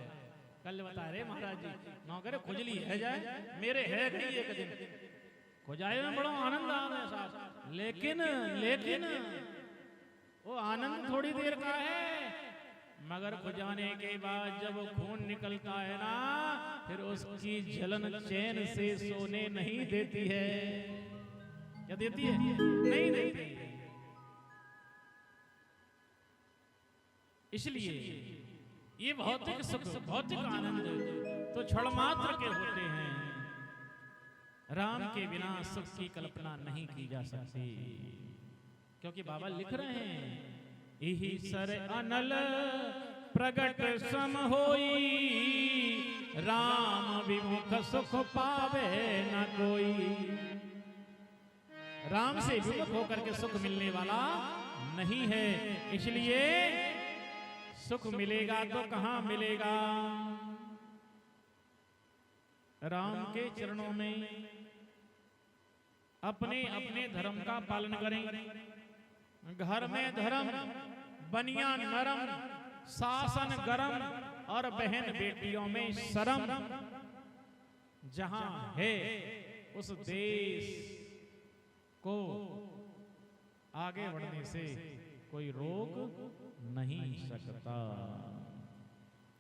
कल बता रहे महाराज जी नौकर खुजली है जाए, मेरे है नहीं एक दिन, खुजाए में बड़ो आनंद आवे साहब। लेकिन वो आनंद थोड़ी देर का है। मगर खुजाने के बाद जब खून निकलता है ना, फिर उसकी जलन चैन से सोने नहीं देती है। क्या देती है? नहीं देती। इसलिए ये भौतिक सुख, भौतिक आनंद तो क्षण मात्र के होते हैं। राम के बिना सुख की कल्पना नहीं की जा सकती, क्योंकि बाबा लिख रहे हैं, यही सर अनल प्रगट सम होई, राम विमुख सुख पावे न कोई। राम से विमुख होकर के सुख मिलने वाला नहीं है। इसलिए सुख मिलेगा तो कहां मिलेगा? राम के चरणों में अपने अपने धर्म का पालन करें। घर में धर्म, बनिया नरम, शासन गरम, और बहन बेटियों में शर्म। जहां है उस देश को आगे बढ़ने से कोई रोक नहीं सकता।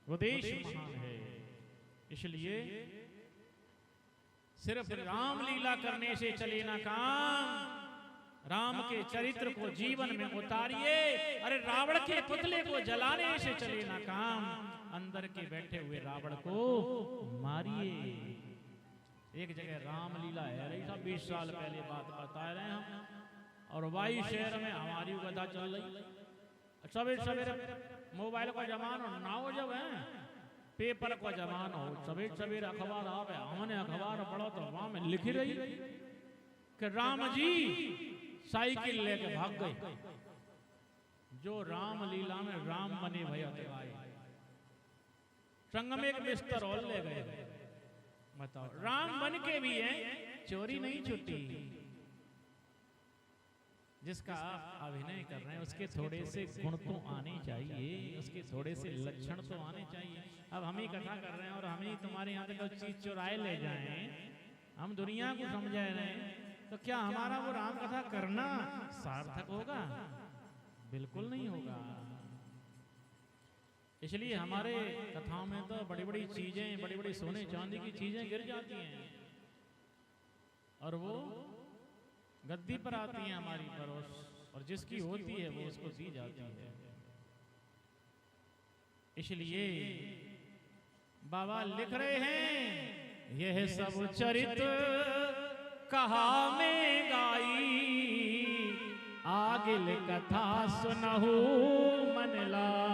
वो देश महान है। इसलिए सिर्फ राम लीला करने से चले ना काम, राम के चरित्र को जीवन में उतारिए। अरे रावण के पुतले को जलाने से चले ना काम, अंदर के बैठे हुए रावण को मारिए। एक जगह राम लीला है रही था, 20 साल पहले बात बता रहे हैं हम, और वायु शहर में हमारी कथा चल रही। सवेरे सवेरे मोबाइल का जमाना ना हो, जब है पेपर का जमाना हो, सवेरे सवेरे अखबार आवे, हमने अखबार पढ़ो तो वहां में लिखी रही कि राम जी साइकिल लेके भाग गए। जो राम लीला में राम बने भैया संग में एक बिस्तर और ले गए। बताओ, राम बन के भी है, चोरी नहीं छुट्टी। जिसका आप अभिनय कर रहे हैं उसके थोड़े से गुण तो आने चाहिए, उसके थोड़े से लक्षण तो आने चाहिए। अब हम ही कथा कर रहे हैं और हम ही तुम्हारे यहाँ तक चीज चुराए ले जाएं, हम दुनिया को समझा रहे हैं, तो क्या हमारा वो राम कथा करना सार्थक होगा? बिल्कुल नहीं होगा। इसलिए हमारे कथाओं में तो बड़ी बड़ी चीजें, बड़ी बड़ी सोने चांदी की चीजें गिर जाती हैं और वो गद्दी पर आती हैं हमारी परोस, और जिसकी होती है वो उसको दी जाती है। इसलिए बाबा लिख रहे हैं, यह सब चरित्र कहा में गाई, आगे कथा सुनहु मन ला।